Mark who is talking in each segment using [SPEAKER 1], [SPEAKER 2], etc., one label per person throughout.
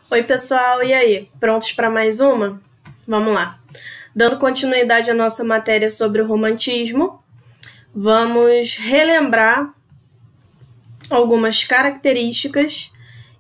[SPEAKER 1] Oi pessoal, e aí? Prontos para mais uma? Vamos lá. Dando continuidade à nossa matéria sobre o romantismo, vamos relembrar algumas características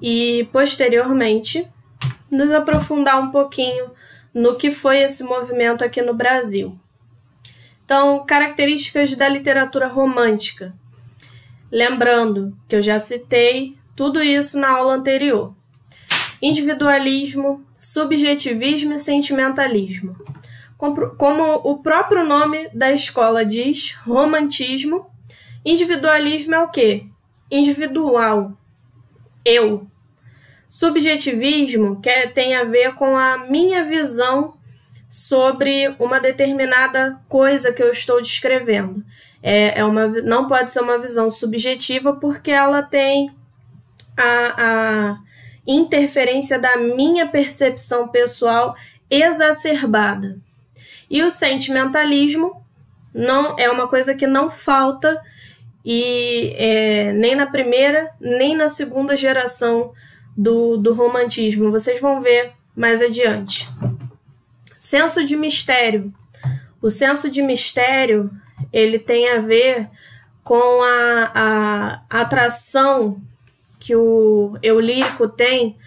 [SPEAKER 1] e, posteriormente, nos aprofundar um pouquinho no que foi esse movimento aqui no Brasil. Então, características da literatura romântica. Lembrando que eu já citei tudo isso na aula anterior. Individualismo, subjetivismo e sentimentalismo. Como o próprio nome da escola diz, romantismo, individualismo é o quê? Individual, eu. Subjetivismo tem a ver com a minha visão sobre uma determinada coisa que eu estou descrevendo. Não pode ser uma visão subjetiva porque ela tem a interferência da minha percepção pessoal exacerbada. E o sentimentalismo não é uma coisa que não falta nem na primeira nem na segunda geração do romantismo. Vocês vão ver mais adiante. Senso de mistério. O senso de mistério ele tem a ver com a atração que o eu lírico tem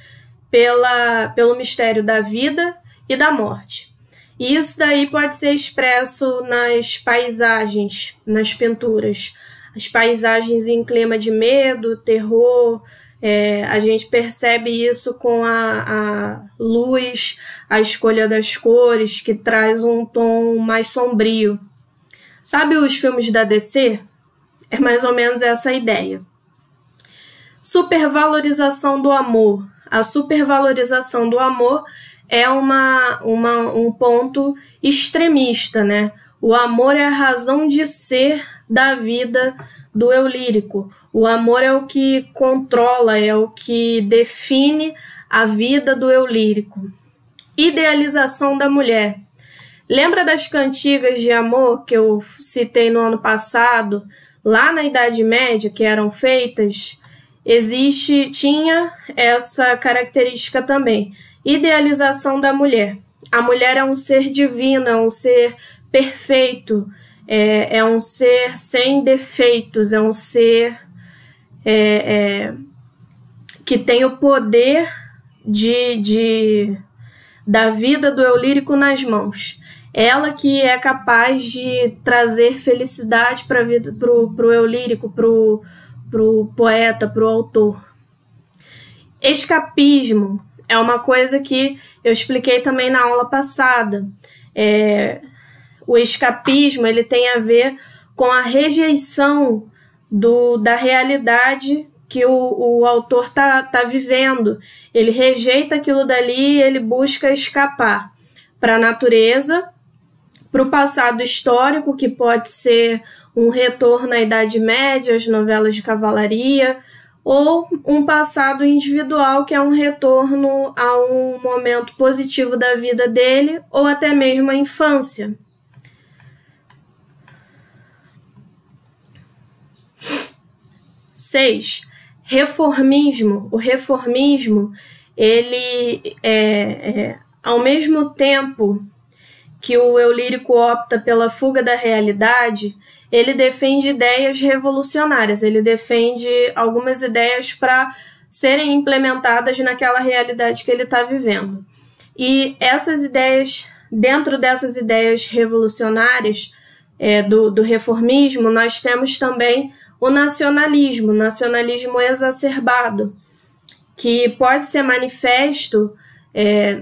[SPEAKER 1] pelo mistério da vida e da morte. E isso daí pode ser expresso nas paisagens, nas pinturas. As paisagens em clima de medo, terror, a gente percebe isso com a luz, a escolha das cores, que traz um tom mais sombrio. Sabe os filmes da DC? É mais ou menos essa a ideia. Supervalorização do amor. A supervalorização do amor é um ponto extremista, né? O amor é a razão de ser da vida do eu lírico. O amor é o que controla, é o que define a vida do eu lírico. Idealização da mulher. Lembra das cantigas de amor que eu citei no ano passado, lá na Idade Média, que eram feitas? Tinha essa característica também. Idealização da mulher. A mulher é um ser divino, é um ser perfeito, é um ser sem defeitos, é um ser que tem o poder da vida do eu lírico nas mãos. Ela que é capaz de trazer felicidade para a vida, pro eu lírico, pro poeta, pro autor. Escapismo é uma coisa que eu expliquei também na aula passada. O escapismo ele tem a ver com a rejeição da realidade que o autor tá vivendo. Ele rejeita aquilo dali e ele busca escapar para a natureza, para o passado histórico, que pode ser um retorno à Idade Média, às novelas de cavalaria, ou um passado individual, que é um retorno a um momento positivo da vida dele, ou até mesmo a infância. Seis, reformismo. O reformismo, ele ao mesmo tempo que o eu lírico opta pela fuga da realidade, ele defende ideias revolucionárias, ele defende algumas ideias para serem implementadas naquela realidade que ele está vivendo. E essas ideias, dentro dessas ideias revolucionárias do reformismo, nós temos também o nacionalismo exacerbado, que pode ser manifesto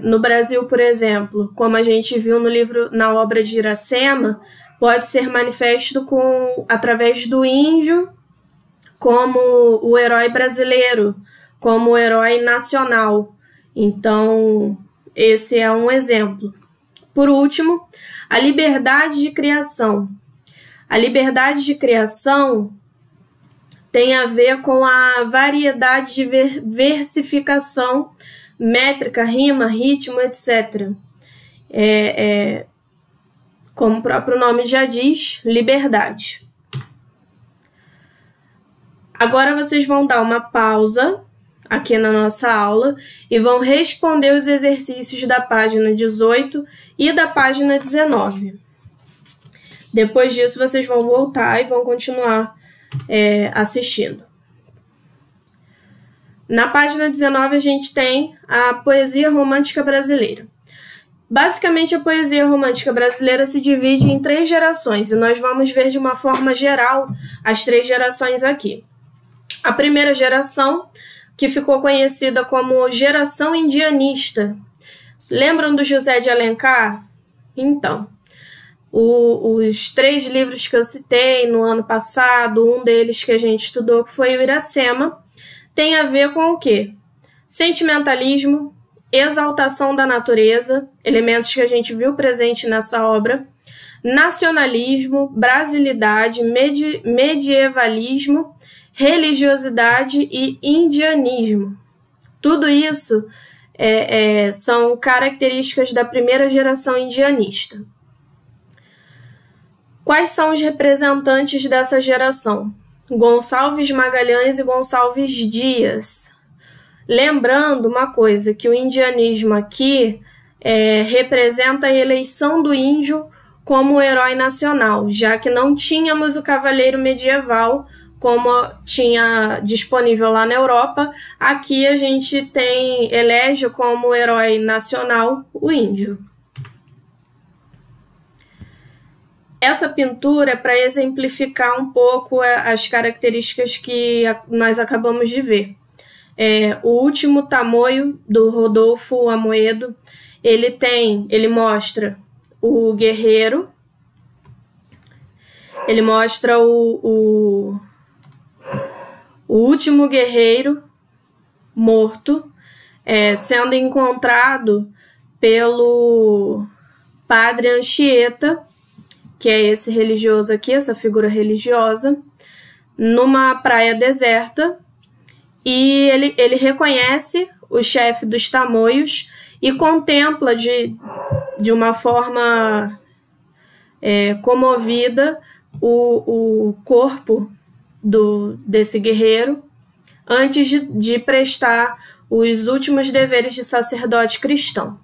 [SPEAKER 1] no Brasil, por exemplo, como a gente viu na obra de Iracema, pode ser manifesto através do índio como o herói brasileiro, como o herói nacional. Então, esse é um exemplo. Por último, a liberdade de criação. A liberdade de criação tem a ver com a variedade de versificação, métrica, rima, ritmo, etc. Como o próprio nome já diz, liberdade. Agora vocês vão dar uma pausa aqui na nossa aula e vão responder os exercícios da página 18 e da página 19. Depois disso, vocês vão voltar e vão continuar assistindo. Na página 19, a gente tem a poesia romântica brasileira. Basicamente, a poesia romântica brasileira se divide em 3 gerações, e nós vamos ver de uma forma geral as 3 gerações aqui. A primeira geração, que ficou conhecida como geração indianista. Lembram do José de Alencar? Então, os 3 livros que eu citei no ano passado, um deles que a gente estudou, que foi o Iracema, tem a ver com o quê? Sentimentalismo, exaltação da natureza, elementos que a gente viu presente nessa obra, nacionalismo, brasilidade, medievalismo, religiosidade e indianismo. Tudo isso são características da primeira geração indianista. Quais são os representantes dessa geração? Gonçalves Magalhães e Gonçalves Dias. Lembrando uma coisa, que o indianismo aqui representa a eleição do índio como herói nacional, já que não tínhamos o cavaleiro medieval como tinha disponível lá na Europa. Aqui a gente elege como herói nacional o índio. Essa pintura é para exemplificar um pouco as características que nós acabamos de ver. O Último Tamoio, do Rodolfo Amoedo, ele mostra o guerreiro, ele mostra o último guerreiro morto, sendo encontrado pelo padre Anchieta, que é esse religioso aqui, essa figura religiosa, numa praia deserta, e ele reconhece o chefe dos tamoios e contempla de uma forma comovida o corpo desse guerreiro antes de prestar os últimos deveres de sacerdote cristão.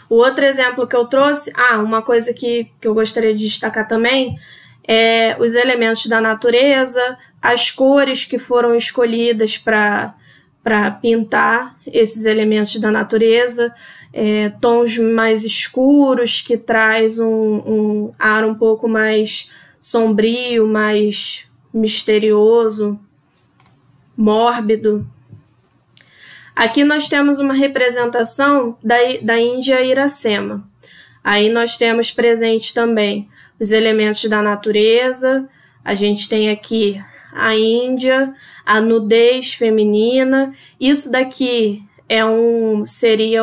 [SPEAKER 1] O outro exemplo que eu trouxe, uma coisa que eu gostaria de destacar também, é os elementos da natureza, as cores que foram escolhidas para pintar esses elementos da natureza, tons mais escuros que traz um ar um pouco mais sombrio, mais misterioso, mórbido. Aqui nós temos uma representação da Índia Iracema. Aí nós temos presente também os elementos da natureza, a gente tem aqui a Índia, a nudez feminina. Isso daqui seria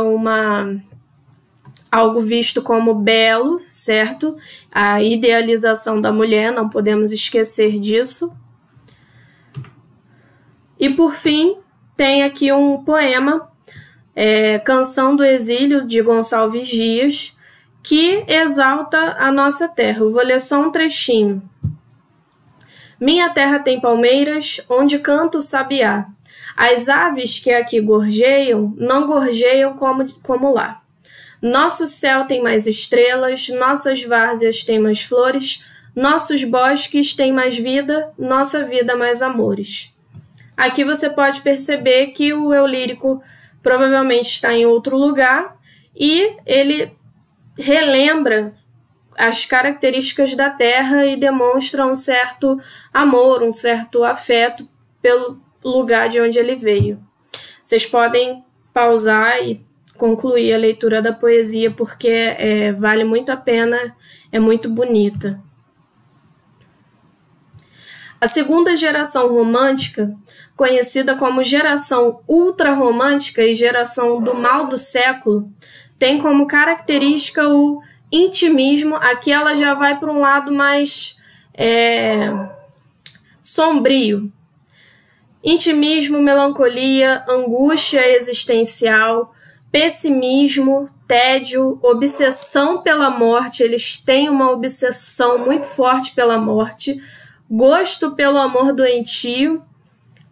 [SPEAKER 1] algo visto como belo, certo? A idealização da mulher, não podemos esquecer disso. E por fim, tem aqui um poema, Canção do Exílio, de Gonçalves Dias, que exalta a nossa terra. Eu vou ler só um trechinho. Minha terra tem palmeiras, onde canta o sabiá. As aves que aqui gorjeiam, não gorjeiam como lá. Nosso céu tem mais estrelas, nossas várzeas têm mais flores, nossos bosques têm mais vida, nossa vida mais amores. Aqui você pode perceber que o eu lírico provavelmente está em outro lugar e ele relembra as características da terra e demonstra um certo amor, um certo afeto pelo lugar de onde ele veio. Vocês podem pausar e concluir a leitura da poesia, porque vale muito a pena, é muito bonita. A segunda geração romântica, conhecida como geração ultrarromântica e geração do mal do século, tem como característica o intimismo. Aqui ela já vai para um lado mais sombrio. Intimismo, melancolia, angústia existencial, pessimismo, tédio, obsessão pela morte. Eles têm uma obsessão muito forte pela morte, gosto pelo amor doentio,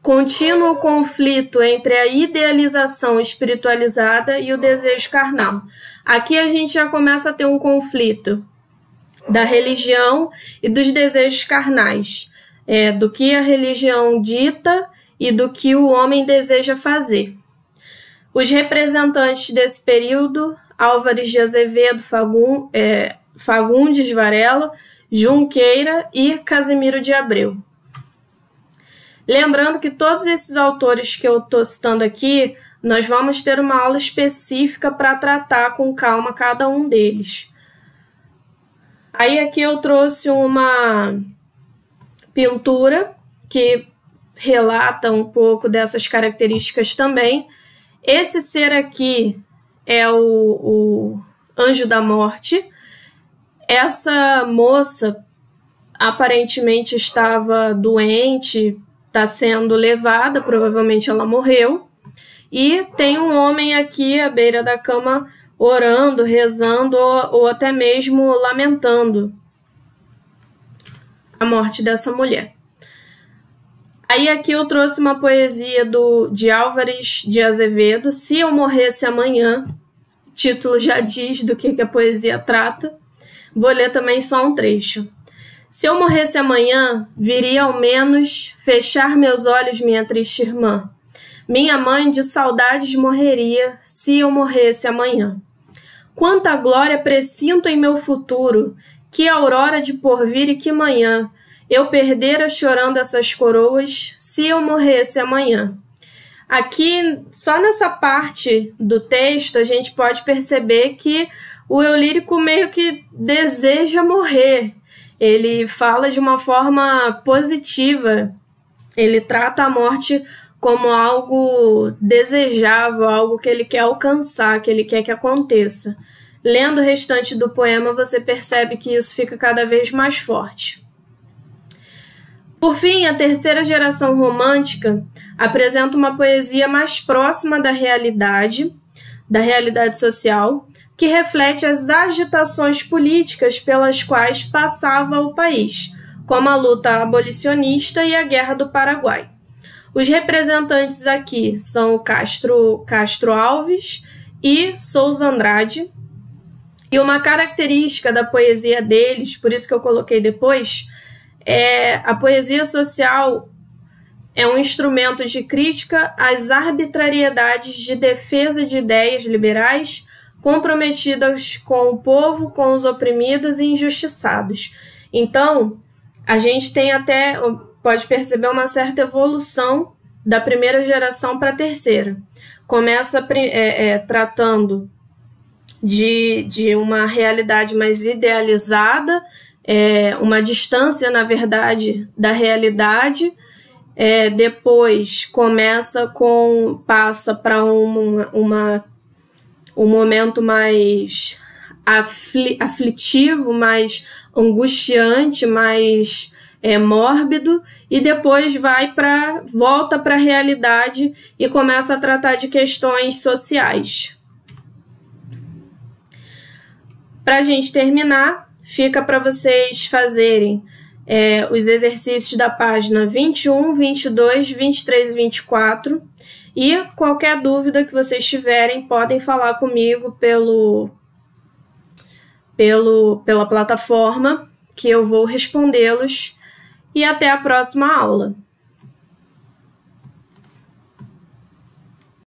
[SPEAKER 1] contínuo conflito entre a idealização espiritualizada e o desejo carnal. Aqui a gente já começa a ter um conflito da religião e dos desejos carnais, do que a religião dita e do que o homem deseja fazer. Os representantes desse período, Álvares de Azevedo, Fagundes Varela, Junqueira e Casimiro de Abreu. Lembrando que todos esses autores que eu estou citando aqui, nós vamos ter uma aula específica para tratar com calma cada um deles. Aí aqui eu trouxe uma pintura que relata um pouco dessas características também. Esse ser aqui é o Anjo da Morte. Essa moça aparentemente estava doente, está sendo levada, provavelmente ela morreu. E tem um homem aqui à beira da cama orando, rezando ou até mesmo lamentando a morte dessa mulher. Aí aqui eu trouxe uma poesia de Álvares de Azevedo, Se Eu Morresse Amanhã. O título já diz do que a poesia trata. Vou ler também só um trecho. Se eu morresse amanhã, viria ao menos fechar meus olhos, minha triste irmã. Minha mãe de saudades morreria se eu morresse amanhã. Quanta glória presinto em meu futuro, que aurora de porvir e que manhã, eu perdera chorando essas coroas se eu morresse amanhã. Aqui, só nessa parte do texto, a gente pode perceber que o eu lírico meio que deseja morrer. Ele fala de uma forma positiva, ele trata a morte como algo desejável, algo que ele quer alcançar, que ele quer que aconteça. Lendo o restante do poema, você percebe que isso fica cada vez mais forte. Por fim, a terceira geração romântica apresenta uma poesia mais próxima da realidade social, que reflete as agitações políticas pelas quais passava o país, como a luta abolicionista e a Guerra do Paraguai. Os representantes aqui são Castro Alves e Souza Andrade, e uma característica da poesia deles, por isso que eu coloquei depois, a poesia social é um instrumento de crítica às arbitrariedades de defesa de ideias liberais comprometidas com o povo, com os oprimidos e injustiçados. Então, a gente tem pode perceber uma certa evolução da primeira geração para a terceira. Começa tratando de uma realidade mais idealizada, uma distância, na verdade, da realidade. Depois passa para um momento mais aflitivo, mais angustiante, mais mórbido, e depois volta para a realidade e começa a tratar de questões sociais. Para a gente terminar, fica para vocês fazerem os exercícios da página 21, 22, 23 e 24. E qualquer dúvida que vocês tiverem, podem falar comigo pela plataforma, que eu vou respondê-los. E até a próxima aula.